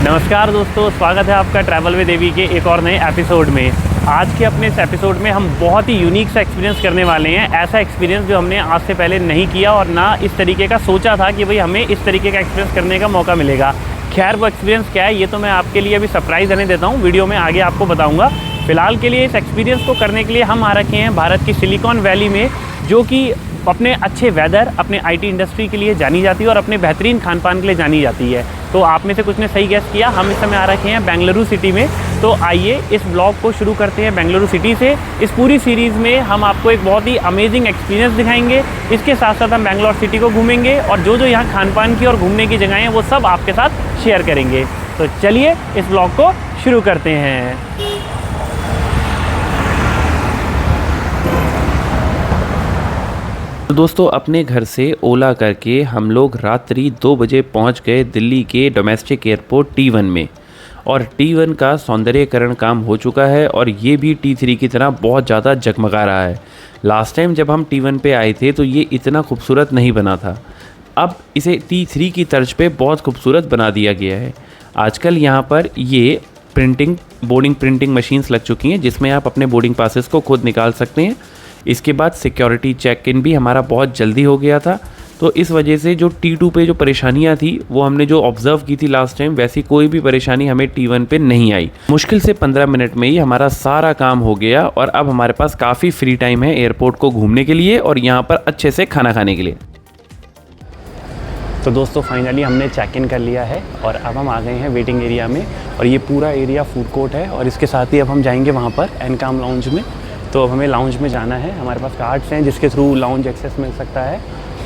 नमस्कार दोस्तों, स्वागत है आपका ट्रैवल विद देवी के एक और नए एपिसोड में। आज के अपने इस एपिसोड में हम बहुत ही यूनिक सा एक्सपीरियंस करने वाले हैं। ऐसा एक्सपीरियंस जो हमने आज से पहले नहीं किया और ना इस तरीके का सोचा था कि भाई हमें इस तरीके का एक्सपीरियंस करने का मौका मिलेगा। खैर वो एक्सपीरियंस क्या है ये तो मैं आपके लिए अभी सरप्राइज़ रहने देता हूँ, वीडियो में आगे आपको बताऊँगा। फ़िलहाल के लिए इस एक्सपीरियंस को करने के लिए हम आ रखे हैं भारत की सिलिकॉन वैली में, जो कि अपने अच्छे वेदर, अपने आईटी इंडस्ट्री के लिए जानी जाती है और अपने बेहतरीन खान पान के लिए जानी जाती है। तो आप में से कुछ ने सही गेस किया, हम इस समय आ रखे हैं बेंगलुरु सिटी में। तो आइए इस ब्लॉग को शुरू करते हैं बेंगलुरु सिटी से। इस पूरी सीरीज़ में हम आपको एक बहुत ही अमेजिंग एक्सपीरियंस दिखाएंगे। इसके साथ साथ हम बेंगलोर सिटी को घूमेंगे और जो जो यहाँ खान पान की और घूमने की जगहें हैं वो सब आपके साथ शेयर करेंगे। तो चलिए इस ब्लॉग को शुरू करते हैं। तो दोस्तों, अपने घर से ओला करके हम लोग रात्रि 2 बजे पहुंच गए दिल्ली के डोमेस्टिक एयरपोर्ट T1 में। और T1 का सौंदर्यीकरण काम हो चुका है और ये भी T3 की तरह बहुत ज़्यादा जगमगा रहा है। लास्ट टाइम जब हम T1 पे आए थे तो ये इतना खूबसूरत नहीं बना था। अब इसे T3 की तर्ज पे बहुत खूबसूरत बना दिया गया है। आजकल यहाँ पर ये बोर्डिंग प्रिंटिंग मशीन्स लग चुकी हैं जिसमें आप अपने बोर्डिंग पासेस को खुद निकाल सकते हैं। इसके बाद सिक्योरिटी चेक इन भी हमारा बहुत जल्दी हो गया था। तो इस वजह से जो T2 पे जो परेशानियां थी वो हमने जो ऑब्ज़र्व की थी लास्ट टाइम, वैसी कोई भी परेशानी हमें T1 पे नहीं आई। मुश्किल से 15 मिनट में ही हमारा सारा काम हो गया और अब हमारे पास काफ़ी फ्री टाइम है एयरपोर्ट को घूमने के लिए और यहाँ पर अच्छे से खाना खाने के लिए। तो दोस्तों फाइनली हमने चेक इन कर लिया है और अब हम आ गए हैं वेटिंग एरिया में। और ये पूरा एरिया फूड कोर्ट है और इसके साथ ही अब हम जाएंगे वहाँ पर एनकॉम लाउंज में। तो अब हमें लाउंज में जाना है। हमारे पास कार्ड्स हैं जिसके थ्रू लाउंज एक्सेस मिल सकता है।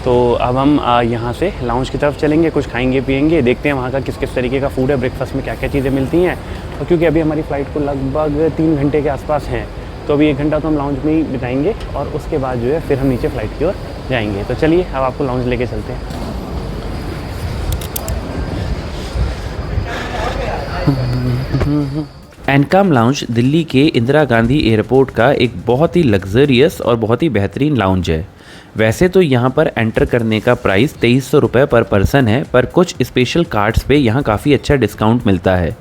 तो अब हम यहाँ से लाउंज की तरफ चलेंगे, कुछ खाएंगे पिएंगे, देखते हैं वहाँ का किस किस तरीके का फूड है, ब्रेकफास्ट में क्या क्या चीज़ें मिलती हैं। और क्योंकि अभी हमारी फ़्लाइट को लगभग 3 घंटे के आसपास हैं, तो अभी 1 घंटा तो हम लाउंज में ही बिताएंगे और उसके बाद जो है फिर हम नीचे फ़्लाइट की ओर जाएंगे। तो चलिए अब आपको लाउंज लेके चलते हैं। एनकॉम लाउंज दिल्ली के इंदिरा गांधी एयरपोर्ट का एक बहुत ही लग्जरियस और बहुत ही बेहतरीन लाउंज है। वैसे तो यहाँ पर एंटर करने का प्राइस 2300 रुपये पर पर्सन है, पर कुछ स्पेशल कार्ड्स पे यहाँ काफ़ी अच्छा डिस्काउंट मिलता है।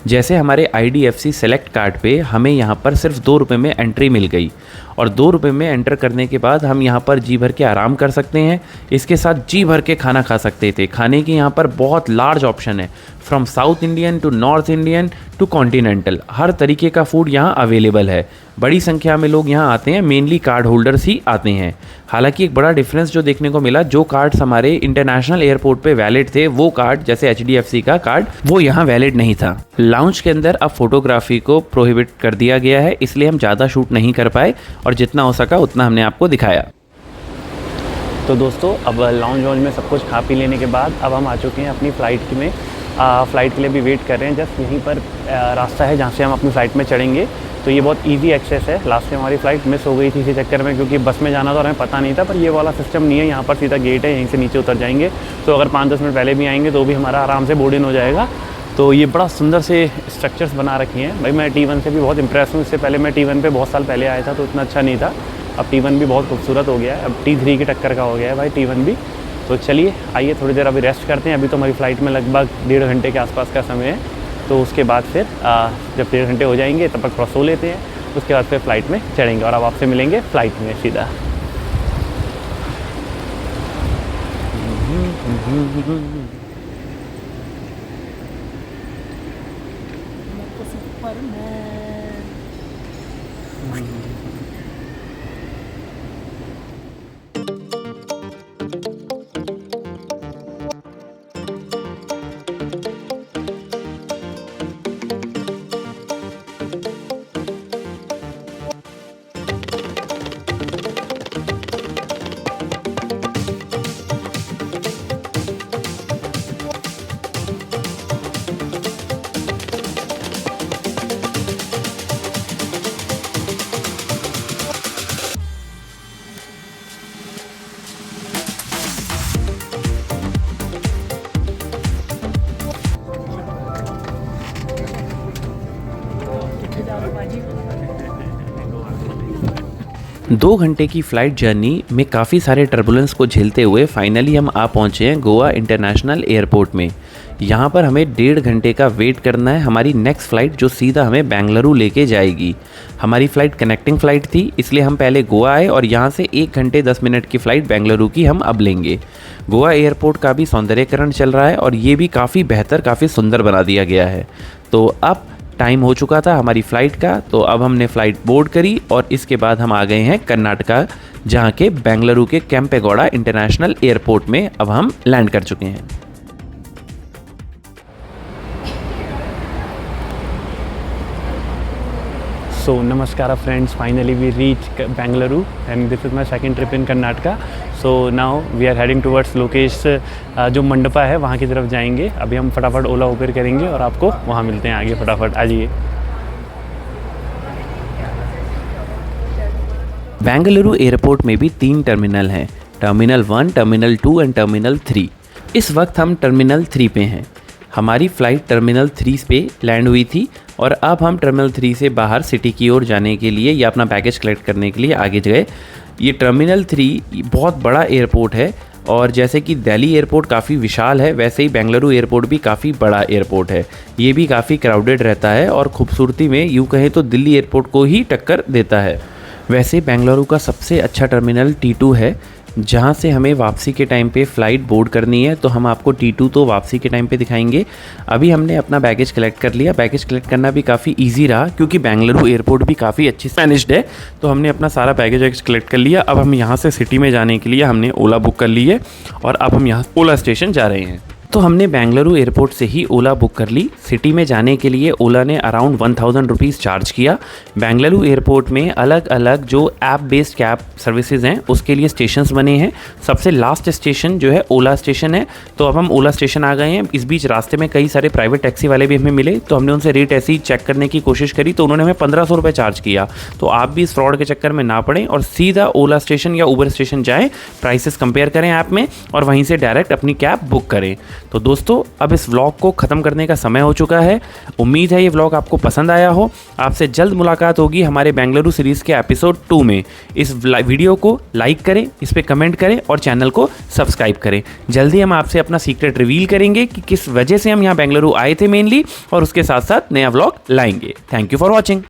जैसे हमारे IDFC सेलेक्ट कार्ड पे हमें यहाँ पर सिर्फ 2 रुपये में एंट्री मिल गई और 2 रुपये में एंटर करने के बाद हम यहाँ पर जी भर के आराम कर सकते हैं। इसके साथ जी भर के खाना खा सकते थे। खाने की यहाँ पर बहुत लार्ज ऑप्शन है, from south Indian to north Indian to continental, हर तरीके का फूड यहाँ अवेलेबल है। बड़ी संख्या में लोग यहाँ आते हैं, मेनली कार्ड होल्डर्स ही आते हैं। हालांकि एक बड़ा डिफरेंस जो देखने को मिला, जो कार्ड्स हमारे इंटरनेशनल एयरपोर्ट पे वैलिड थे वो कार्ड, जैसे HDFC का कार्ड, वो यहाँ वैलिड नहीं था। लाउंज के अंदर अब फोटोग्राफी को प्रोहिबिट कर दिया गया है, इसलिए हम ज़्यादा शूट नहीं कर पाए और जितना हो सका उतना हमने आपको दिखाया। तो दोस्तों अब लाउंज वाउंज में सब कुछ खा पी लेने के बाद अब हम आ चुके हैं अपनी फ़्लाइट में। फ़्लाइट के लिए भी वेट कर रहे हैं। जस्ट यहीं पर रास्ता है जहाँ से हम अपनी फ़्लाइट में चढ़ेंगे। तो ये बहुत इजी एक्सेस है। लास्ट टाइम हमारी फ़्लाइट मिस हो गई थी इसी चक्कर में, क्योंकि बस में जाना था और हमें पता नहीं था। पर ये वाला सिस्टम नहीं है, यहाँ पर सीधा गेट है, यहीं से नीचे उतर जाएंगे। तो अगर 5-10 मिनट पहले भी आएंगे तो भी हमारा आराम से बोर्ड इन हो जाएगा। तो ये बड़ा सुंदर से स्ट्रक्चर्स बना रखी हैं। भाई मैं T1 से भी बहुत इम्प्रेस हूँ। इससे पहले मैं T1 पे बहुत साल पहले आया था तो इतना अच्छा नहीं था। अब T1 भी बहुत खूबसूरत हो गया है। अब T3 की टक्कर का हो गया है भाई T1 भी। तो चलिए आइए थोड़ी देर अभी रेस्ट करते हैं। अभी तो हमारी फ़्लाइट में लगभग 1.5 घंटे के आसपास का समय है। तो उसके बाद फिर जब 1.5 घंटे हो जाएंगे तब तक थोड़ा सो लेते हैं। उसके बाद फिर फ़्लाइट में चढ़ेंगे और अब आपसे मिलेंगे फ़्लाइट में सीधा। दो घंटे की फ़्लाइट जर्नी में काफ़ी सारे टर्बुलेंस को झेलते हुए फाइनली हम आ पहुँचे हैं गोवा इंटरनेशनल एयरपोर्ट में। यहाँ पर हमें 1.5 घंटे का वेट करना है हमारी नेक्स्ट फ़्लाइट जो सीधा हमें बेंगलुरु लेके जाएगी। हमारी फ़्लाइट कनेक्टिंग फ़्लाइट थी, इसलिए हम पहले गोवा आए और यहाँ से 1 घंटे 10 मिनट की फ़्लाइट बेंगलुरु की हम अब लेंगे। गोवा एयरपोर्ट का भी सौंदर्यीकरण चल रहा है और ये भी काफ़ी बेहतर, काफ़ी सुंदर बना दिया गया है। तो अब टाइम हो चुका था हमारी फ़्लाइट का, तो अब हमने फ़्लाइट बोर्ड करी और इसके बाद हम आ गए हैं कर्नाटका, जहाँ के बेंगलुरु के केम्पेगौड़ा इंटरनेशनल एयरपोर्ट में अब हम लैंड कर चुके हैं। So namaskara friends, finally we reached Bengaluru and this is my second trip in Karnataka. So now we are heading towards Lokesh जो मंडपा है वहाँ की तरफ जाएंगे। अभी हम फटाफट ओला उबर करेंगे और आपको वहाँ मिलते हैं आगे। फटाफट आ जाइए। बेंगलुरु एयरपोर्ट में भी 3 टर्मिनल हैं, टर्मिनल 1, टर्मिनल 2 एंड टर्मिनल 3। इस वक्त हम टर्मिनल 3 पे हैं। हमारी फ़्लाइट टर्मिनल 3 पे लैंड हुई थी और अब हम टर्मिनल 3 से बाहर सिटी की ओर जाने के लिए या अपना बैगेज कलेक्ट करने के लिए आगे गए। ये टर्मिनल 3 बहुत बड़ा एयरपोर्ट है और जैसे कि दिल्ली एयरपोर्ट काफ़ी विशाल है, वैसे ही बेंगलुरु एयरपोर्ट भी काफ़ी बड़ा एयरपोर्ट है। ये भी काफ़ी क्राउडेड रहता है और खूबसूरती में यूँ कहें तो दिल्ली एयरपोर्ट को ही टक्कर देता है। वैसे बेंगलुरु का सबसे अच्छा टर्मिनल T2 है, जहाँ से हमें वापसी के टाइम पे फ़्लाइट बोर्ड करनी है, तो हम आपको T2 तो वापसी के टाइम पे दिखाएंगे। अभी हमने अपना बैगेज कलेक्ट कर लिया। बैगेज कलेक्ट करना भी काफ़ी इजी रहा क्योंकि बेंगलुरु एयरपोर्ट भी काफ़ी अच्छी मैनेज्ड है, तो हमने अपना सारा बैगेज कलेक्ट कर लिया। अब हम यहाँ से सिटी में जाने के लिए हमने ओला बुक कर ली है और अब हम यहाँ ओला स्टेशन जा रहे हैं। तो हमने बेंगलुरु एयरपोर्ट से ही ओला बुक कर ली। सिटी में जाने के लिए ओला ने अराउंड 1000 रुपीज़ चार्ज किया। बेंगलुरु एयरपोर्ट में अलग अलग जो ऐप बेस्ड कैब सर्विसेज हैं उसके लिए स्टेशंस बने हैं। सबसे लास्ट स्टेशन जो है ओला स्टेशन है, तो अब हम ओला स्टेशन आ गए हैं। इस बीच रास्ते में कई सारे प्राइवेट टैक्सी वाले भी हमें मिले, तो हमने उनसे रेट ऐसे ही चेक करने की कोशिश करी, तो उन्होंने हमें 1500 रुपये चार्ज किया। तो आप भी इस फ्रॉड के चक्कर में ना पड़ें और सीधा ओला स्टेशन या उबर स्टेशन जाएँ, प्राइसेस कंपेयर करें ऐप में और वहीं से डायरेक्ट अपनी कैब बुक करें। तो दोस्तों अब इस व्लॉग को ख़त्म करने का समय हो चुका है। उम्मीद है ये व्लॉग आपको पसंद आया हो। आपसे जल्द मुलाकात होगी हमारे बेंगलुरु सीरीज़ के एपिसोड 2 में। इस वीडियो को लाइक करें, इस पर कमेंट करें और चैनल को सब्सक्राइब करें। जल्दी हम आपसे अपना सीक्रेट रिवील करेंगे कि किस वजह से हम यहाँ बेंगलुरु आए थे मेनली, और उसके साथ साथ नया व्लॉग लाएंगे। Thank you for watching.